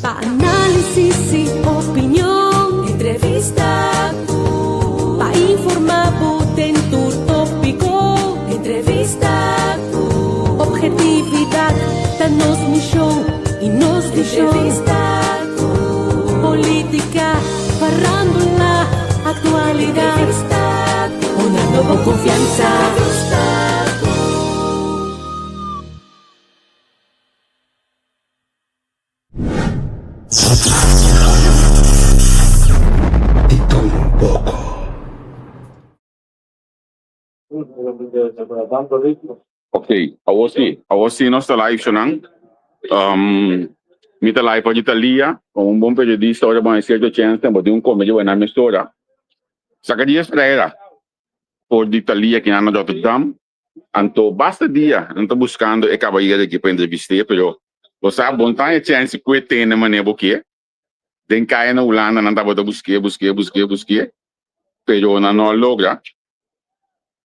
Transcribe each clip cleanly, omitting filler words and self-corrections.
Análisis y opinión, entrevista, pa informar en tu tópico, entrevista, objetividad, danos mi show y nos di show, entrevista, política, farándula, actualidad, entrevista, una nueva confianza. Okay, awasi nossa live shonan. Mita live pode Italia, com bom periodista, ora bom certo chance, mas de comédia na mistura. Saka dia estreia por de Italia aqui na Rotterdam. Anto basta dia, anto buscando e cabaia aqui para entrevistar, pero você sabe bom tá chance que tem na maneira porque den cai na Holanda não tava buscar, pero não logra.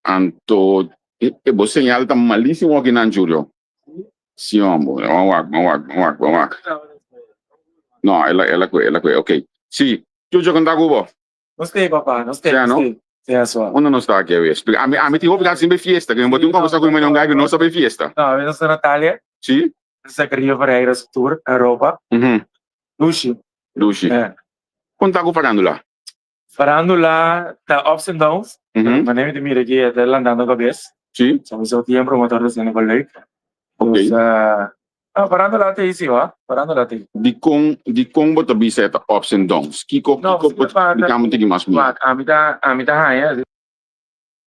Anto o señal tá malíssimo aqui na Júlio. Sim, vamos lá. Não, ela, ok. Sim, Júlio, conta com Non stai papà, non stai, Sì, no? Sì, sua. Onde não está aqui a vez? A mim tem roupa sempre fiesta, que eu botei conversar com o meu amigo, não sabe fiesta. No, vedo sta Natalia, Sim? sa Rio Pereira Tour, Europa, Luci. Luci. Conta com Farandula. Farandula, tá ups and downs, ma ne mi mira che è andando a cabeça. Sim? Siamo stati un promotore da Sene con lei. Ok. Farandula te sì, va? Farandula te. Di con bota biseta ups and downs. Kiko, No, diciamo ti mas mu. Ma a metà haya.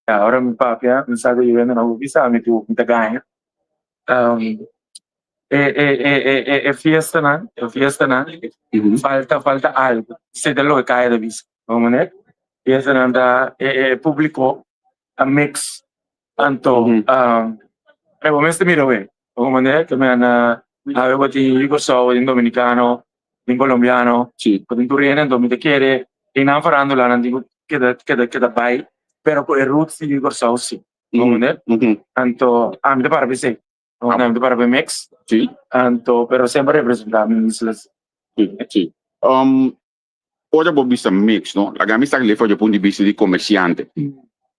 Ora mi papia, mi sa che io vendo una visa, mi tu mi taganya. E fiesta na, falta algo. Se de lo que cae de visa. Vamos né? Fiesta na da público a mix anto vou mestre mira we. Vamos né? Que me na avevo ti Yugoslavo in dominicano, in colombiano, Sì. in turiene, in mi te chiede in anfarando la non dico che da bai, però poi roots di Yugoslavo sì. Vamos né? Anto mi te pare sì. Mi te pare mix. Sì? Anto però sempre rappresentare in islas. Sì. Ora bo bisa mix, no? La gami sta che le fa punto di vista di commerciante.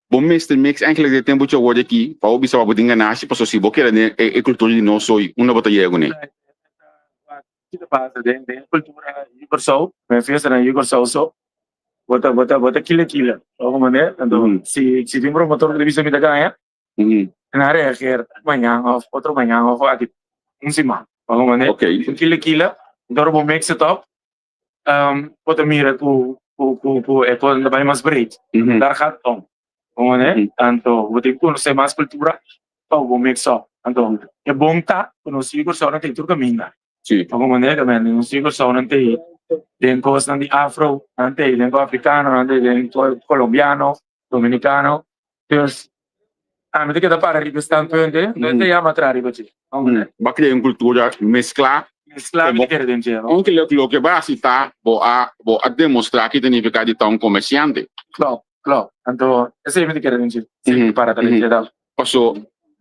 Bom mestre mix eigenlijk de tempo cho word aqui, pa obisa wa budinga nasi, pa so si bokera ne e cultura di no soi, una bota yego ne. Kita pasa de cultura Yugoslavo, me fiesta na Yugoslavo so. Bota kila. Vamos né? Anto si tem um promotor de visa me da ganha. Na área que manhã outro manhã aqui um cima. Vamos né? Ok. Kila. Então vou mix it up. Bota mira ku é quando vai mais breed. Dar gaat om. Vamos né? Anto vou ter que conhecer mais cultura. Vou mix up. Anto é bom tá conhecer Yugoslavo na cultura caminha. Sì. Vamos né? Também não sei Yugoslavo não tem coisa de afro, não tem africano, não tem colombiano, dominicano. Então mi te queda para ripestante, non te llama tra ripetere. Va criare una cultura mescla. Mesclare mi chiede in giro. Anche lo che va a città, bo a dimostrare che significa di un commerciante. Claro. Anto, ese mi te chiede in giro. Sì, para te chiede. Passo,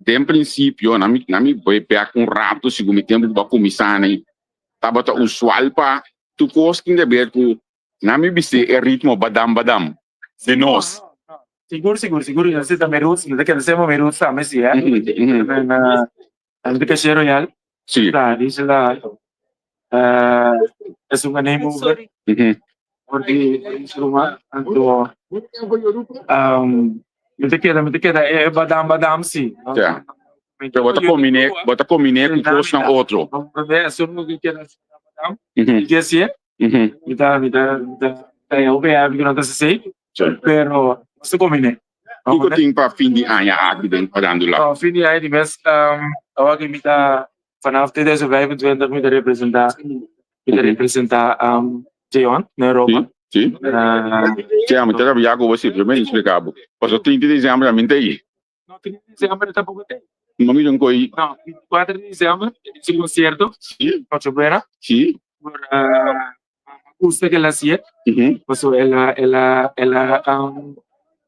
in principio, nami poi per un rato, si come tempo ba commissani, tabata usual pa, tu costing de berku, nami biste il ritmo badam, de nos. Sicuro, non siete a Meruz, non è che siamo a Meruz, a me sì, al Casino Royale. Sì. Dice la è un name mover. Porque insomma, anto mi te chiede è badam sì. Cioè, bota combine con cosa altro. Vabbè, sono che chiede badam. Che sì? Mi dà OBA che non te sei. Però questo combine. Tudo tem para fim de ano aqui dentro parando lá. Fim de ano, mas agora me dá vanaf 2025 me representar Jeon na Europa. Sì. Cioè, mi te la você primeiro explicava. Passou 30 de dezembro a mim aí. No, 30 de dezembro tá pouco tempo. Não me dão coi. No, 24 de dezembro, esse concerto. Sì. Noche buena. Sì. Por gusta que la hacía. Pasó ela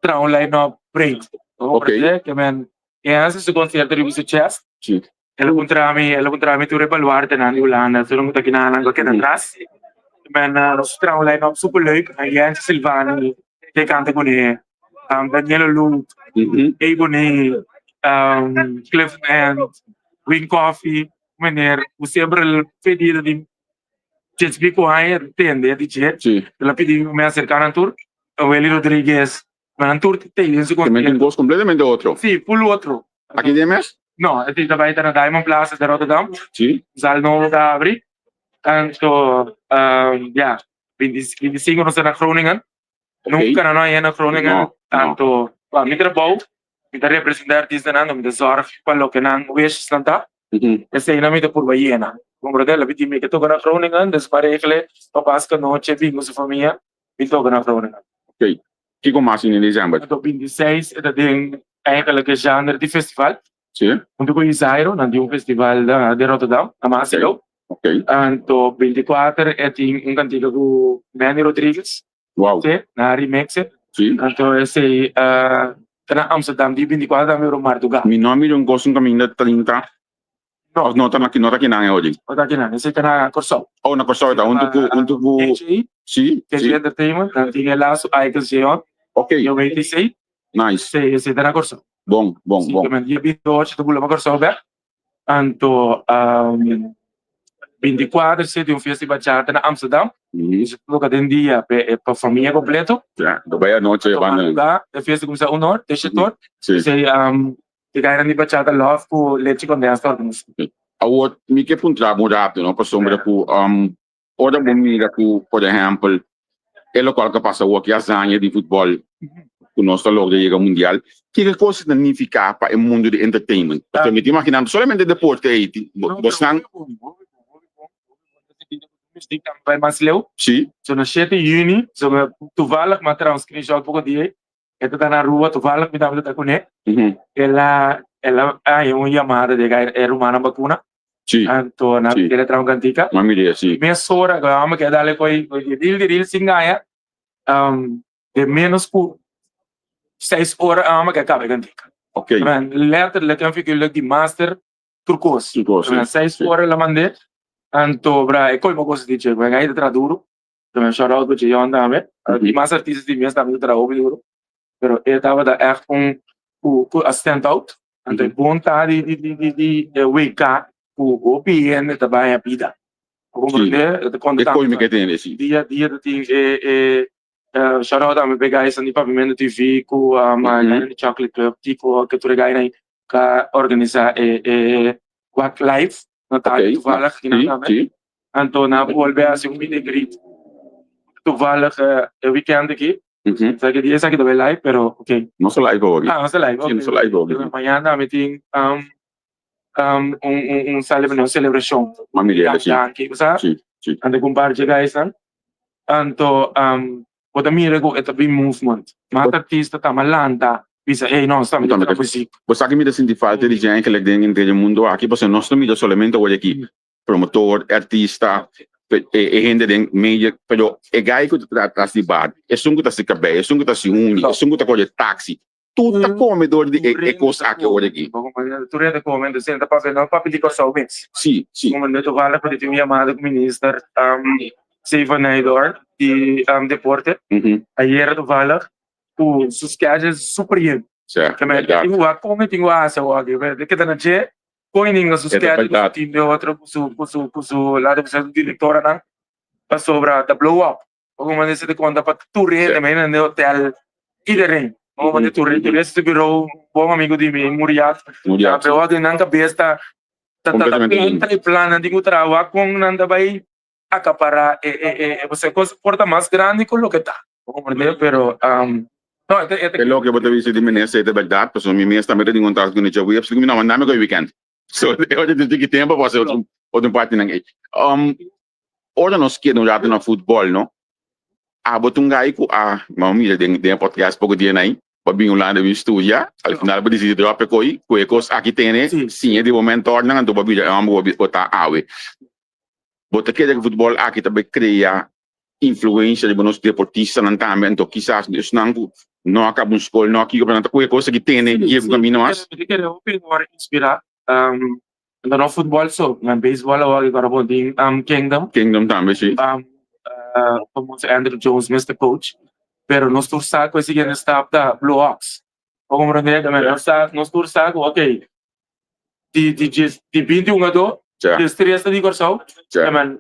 tra un line-up break. Ok. Que man, hace su concierto de Viso Chess. Sì. ela encontrava tu rebaluarte na Holanda, zo moet ik na gaan atrás. Men nos trouwen line-up superleuk. Jens Silvani, die kant kon Daniele Loot, Ebony, Cliff and Wing Coffee, meneer, o sempre pedido de Jetsby com a tende de jet, ela pediu me acercar na tour, o Eli Rodrigues, mas na tour tem esse Também um gosto completamente outro. Sim, full outro. Aqui tem mais? Não, eu tenho vai na Diamond Plaza de Rotterdam. Sim. Zal novo da abrir. Então, ja, 25 não sei na Groningen. Nunca não é na Groningen. Então, me trabalho, me representar artista não, me zorg, para o que não vejo santa. Esse aí não me dá por Bahiena. Como verdade, vi me que toca na Groningen, desparegle, papas que noite, vinho sua família, me toca na Groningen. Ok. Que como assim em dezembro? Então, 26 é de eigenlijk genre de festival. Sim. Untuk ko Isairo, nandiyo festival de Rotterdam, a Macelo. Ok. Anto 24 é um cantiga com Manny Rodrigues. Wow. Sim, na remix. Sim. Anto esse na Amsterdam di 24 também o Martuga. Mi nome não gosto caminho de 30. Não, não tá aqui não é hoje. O daqui não, esse tá na Corso. Oh, na Corso tá onde sim. Que entertainment, nandiyo lá so Icons Jeon. Ok. Eu 26. Nice. Esse tá na Corso. Bom. Dia 28 do Gula Corso be. Anto 24 se um festival bachata na Amsterdam. Isso tudo cada dia para família completo. Ja, daarbij a noite van A festa começa a honor, deixa todo. sim. Sei que ganha de bachata love com leite condensado. Award mi que punta rápido, não passou sobre ku ora bomira ku, por exemplo, é local que passa o aqui a zanha de futebol. O nosso logo de liga mundial. Que coisa significa para o mundo de entertainment? Porque me imaginando solamente deporte aí, você não Bij Masleu. sim. Zo na 7 juni, zo toevallig, maar trouwens screenshot ook die. Het is na rua, toevallig, met dat connect. Ela é uma chamada de era uma vacuna. Sim. Então, na ele trauma cantica. Mamiria, sim. Minha sora, agora que dá-lhe coi de singaia. De menos por 6 horas, que acaba cantica. Ok. Letterlijk en figuurlijk die master turcos. 6 horas la mandei. Anto, bra, e coi mo cosa dice, ma gai tra duro. Come shout out che io andava. Die mas artistas die meeste hebben tra over duro. Pero ele tava da echt a stand out. Anto bonta di WK o OPN também a vida. Como de quando tá. E coi me que tem esse. Dia de shout out a me pegar esse de Pavimento TV com a Marlene Chocolate Club tipo que tu regai aí ka organizar Quack Live. Natali toevallig ginagawa. Anto na volbe as yung minigreet. Toevallig weekend aqui. Sa que dia sa que também live, pero okay. Não só live hoje. Não só live. Sim, só live hoje. Amanhã me tem celebração. Familiar, sim. Sim. Ando com par de guys nan. Anto o da mira go etabi movement. Mata artista ta malanta. Bisa, não, estamos na música. Você aqui me dá senti falta de gente que dentro do mundo aqui, porque nós não mídia somente hoje aqui, promotor, artista, gente de mídia, pero é gai que está atrás de bar, é só que está se cabelo, é só que está se une, é só que está com táxi, tudo tá comedor de coisa aqui hoje aqui. Tu rede comendo, senta para ver, não para pedir coisa ao mês. Sim. Como eu vale para ter uma chamada com o ministro, Seiva Neidor, de deporte, ayer tu vale o susquejas supremo. Certo. Tenho asa hoje, velho. Que tá na G, põe ninguém susquejas, tem outro com lado do diretor não, para sobrar da blow up. Como dizer de conta para tu rede também no hotel, iedereen. Como dizer tu rede, esse virou bom amigo de mim, Muriat. Pero hoje não cabeça tá plano, digo trabalho com nada vai acaparar você coisa porta mais grande com o que tá. Como dizer, pero é lo que você disse de menina é verdade, porque minha mãe também tem contato com o Javi, eu preciso me não mandar me weekend. So eu de que tempo você outro parte ninguém. Ora nós que não já no futebol, não? Botung gai ku mami de podcast pouco dia aí, para vir lá de estúdio, al final para decidir drop coi, coisas aqui tem, né? Sim, de momento torna então para vir botar awe. Bota que o futebol aqui também cria influência de nos deportistas também, então quizás não acaba escola, não aqui para coisa que tem, né? E o caminho mais. Eu quero inspirar Então, no futebol só, na beisebol, agora vou ter Kingdom, Kingdom também, sim. famoso Andrew Jones, Mr. Coach. Pero nós torçamos com esse que staff da Blue Ox. Vamos compreender também, nós torçamos, ok, de 21 ado, Ja, de 3 de corso, ja, também,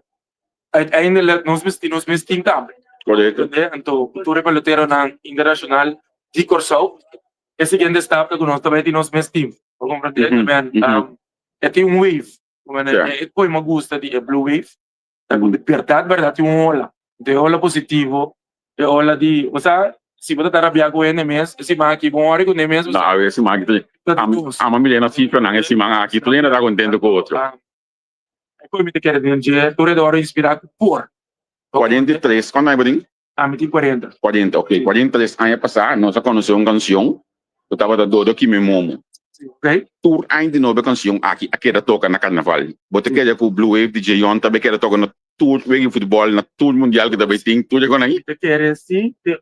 uiteindelijk, nós mesmos team também. correto. Então, cultura pelotero na internacional de corso, esse que staff da nós também tem nós mesmo team. Vamos compreender também, tem wave, Ja. poi me gusta di Blue Wave, verdade, tem ola. De ola positivo, de ola di, basta, si può dare arrabbiato con NMS, si ma chi buon con NMS, Não, esse mag a mamãe não fica não esse mag aqui tu ainda tá contente com o outro. E poi mi te chiede di un giocatore d'oro ispirato por. 43, quando é bodinho? Mi ti 40. 40, ok. 43 anos passar, nós já conhecemos uma canção. Eu tava da Dodo aqui me momo. Ok? Tour ainda nova canção aqui, aqui da toca na carnaval. Bote que com o Blue Wave DJ Yon também quer tocar na tour de futebol, na tour mundial que também tem, tudo com aí. Te chiede sì, te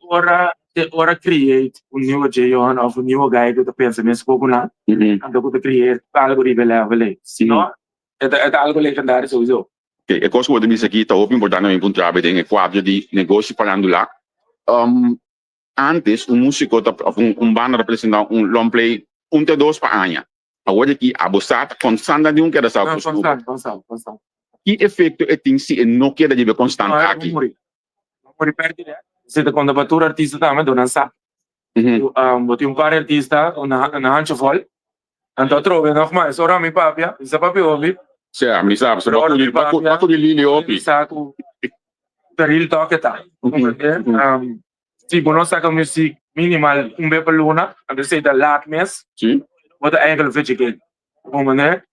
ora create un nuovo J-On of un nuovo guy che tu pensa mi scopo na, anche che create algo di level, sì no? È algo leggendario sowieso. Ok, e cosa vuol dire aqui, tá muito importante para encontrar bem em quadro de negócio falando lá. Antes, músico, banda representava long play, te dois para anha. Agora aqui, a bossata, constante de que era só Constante. Que efeito tem se não quer de constante aqui? Muri perdi, se da quando battura artista também, do dança. Boti un par artista, una handjevol. En dat trovo nog mais, ora mi papia, isa papi obi. Certo, mi sa, se não de Lili opi. Saco per il toque ta. Sì, buono sacco music minimal un be per luna, and say the laat mes. Sim. Wat de eigenlijk weet je geen. Omane,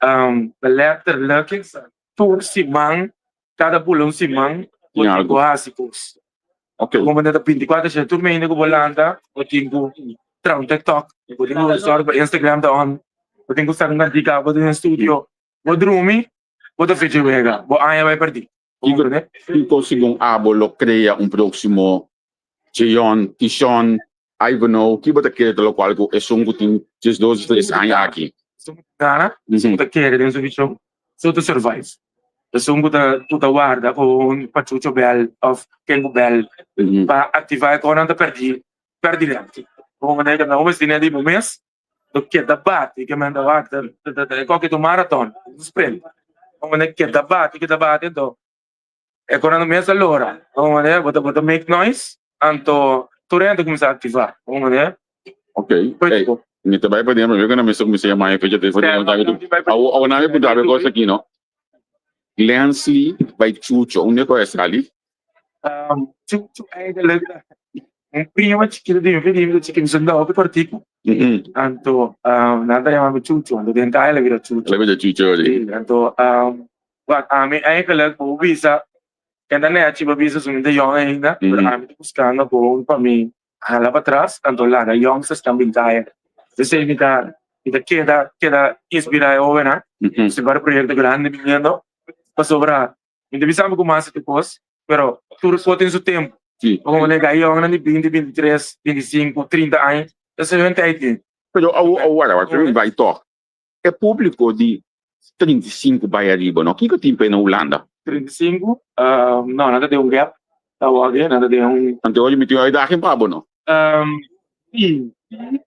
de letterlijk, tour simang, cada pulong simang, wat ik básicos. Ok. Omane de 24 se tour me ko bolanda, wat ik go tram TikTok, wat ik go sorry per Instagram da on, wat ik go sang na dica, wat in studio, wat rumi, wat de feature wega, wat aya vai perdi. Omane, E conseguir abolo cria próximo Jeon, Tishon, Ivanhoe, que bota que lo qual é só tem 12, 13 anos aqui. Gana, da chiede dentro diciamo, so to survive. Da songo da tutta guarda con Paciuccio Bell of Kengo Bell, pa attivare con anda perdi lenti. Come ne da come stine di mes, do che da batti che manda guarda da qualche tu marathon, sprint. Come ne che da batti do. E con anda mes allora, come ne vado make noise, anto torrente comincia a attivare. Come ne? Ok. Ni te vai para dentro, eu que não me sou comecei a mais fecha de fazer não tá tudo. Ao não é por dar coisa aqui, não. Lensley vai chucho, onde é que é ali? Chucho eigenlijk prima chiquito di video chiquito sono dopo partito. Anto nada chiamava Chucho, anto dentro la vira Chucho. La vedo chucho lì. Anto wat ami eigenlijk po visa che non è ci visa sono de young ainda, però ami buscando po para mim lá para trás, anto lá da youngsters também tá. Você me queda inspirar hoje, né? Se vai projeto grande viniendo, para sobrar. Me devisamos com mais depois, pero tudo só tem seu tempo. Como nega aí, eu não de 20, 23, 25, 30 anos, essa gente aí. Pero agora vai tocar. É público de 35 vai arriba, não? Que tempo é na Holanda? 35? Não, nada de gap. Nada de Então hoje me tinha a idade em Pabo, não? Sim.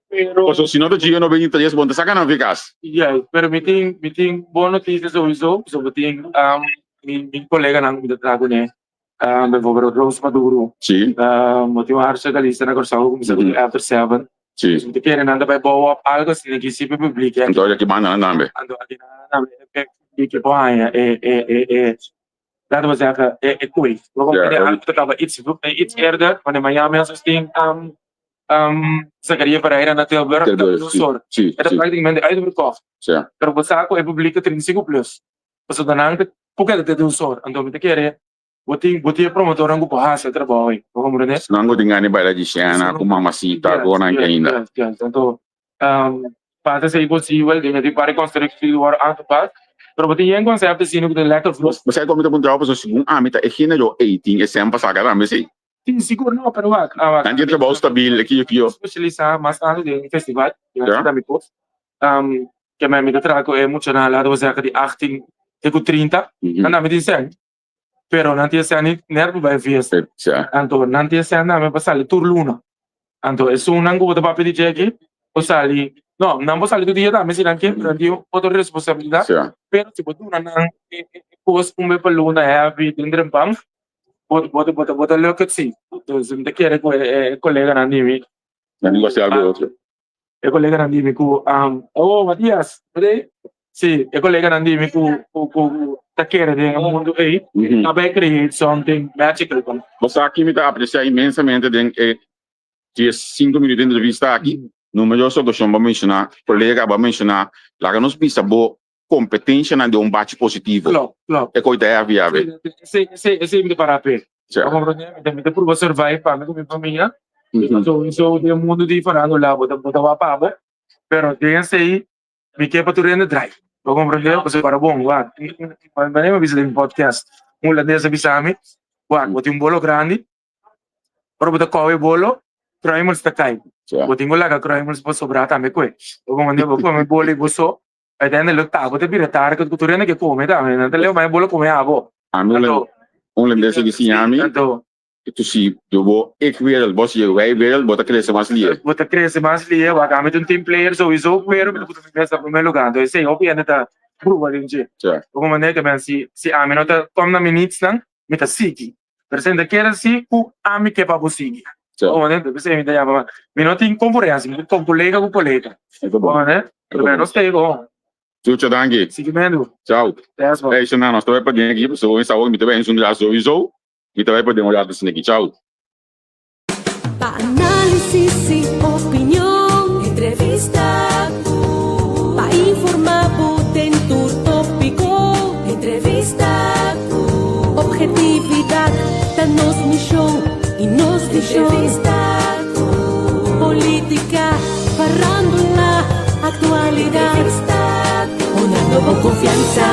Pero se não tinha no 23, bom, saca não ficas. Yeah, pero me tem boa notícia sowieso. So me tem min colega nang me trago ne. Bijvoorbeeld Rose Maduro. Sim. Me tem uma socialista na corsa como se after 7. Sim. So me quer nanda vai boa algo assim que se publica. Então aqui manda nada. Ando aqui na que boa laten we zeggen, quick. We hebben iets eerder, wanneer Miami als ding Zacharia Pereira na Tilburg, sim. Era praticamente uitverkocht. Pero o saco é público 35 plus. Paso danang porque de um sor, então me quer botin promotor ang kupahasa trabalho. Como né? Não tinha nem baila de cena, com mamacita, agora ainda. Então, para ser possível, de para construir o ar pas. Pero botin yang concept assim no lack of loss. Mas aí como te punta para segundo, mita é gênero 18, é sempre passar cada mês. Sim, seguro não, pero Nanti trabalho stabil aqui. Especialista mais tarde de festival, também posso. que me trago emocional, laten we zeggen die 18 tot 30, en dan met die zijn. Pero nanti ese año nervo bij fiesta. Ja. Anto nanti ese año me pasali tur luna. Anto es un ango de papi di jeki, o sali, no, non posso salire tutti gli anni, ma anche io ho la responsabilità. Ja. Pero tipo tu nan pos un pe luna e vi dentro pam. Bota lo che sì. Dus te chiede collega Nandimi. Dan negociar outro. E collega Nandimi ku oh Matias, vedi? Sì, e collega Nandimi ku te chiede de mundo aí, abe create something magical. Você aqui me está apreciando imensamente de 5 minutos de entrevista aqui. No melhor só que eu vou mencionar, colega vai mencionar, lá que nós pisa boa competência na de bate positivo. Claro. É coisa é viável. Esse me para pé. Certo. Como me por você vai para com minha família. So de mundo diferente lá, bota papo. Pero tem aí, me quer para tu render drive. Vou compreender, você para bom, lá. Mas nem me visita em podcast. Mula dessa bisami, bota bolo grande. Para botar cowe bolo, traímos esta cai. Botingo lá que traímos para sobrar também coi. Vou compreender, vou comer bolo e boso. Aí dentro do tabo, te pira tarde que tu rende que come, tá? Não te leo mais bolo come abo. Desse que se chama. Tu zie, ik wereld, bos je, wij wereld, bota cresce mais lier. Bota cresce mais lier, we gaan met een teamplayer sowieso weer, we moeten best op mijn lugar. Dus zie, op je net dat proeven in je. Op een manier dat mensen si ami nota kom na minutes dan met een sigi. Per se de keren si ku ami ke pa sigi. Op een manier dat se mi da ma minota in concorrenza, con collega con collega. Op een manier, we non stego. Tchau, danke. Seguimento. Tchau. É isso, não, nós estamos para dentro aqui, pessoal, em saúde, me também, já sowieso. E também podemos olhar desse aqui. Tchau. Pa análisis y opinión, entrevista pa informar en tu tópico, entrevista objetividad, danos misión y nos visión, política, farándula, actualidad, una nueva confianza.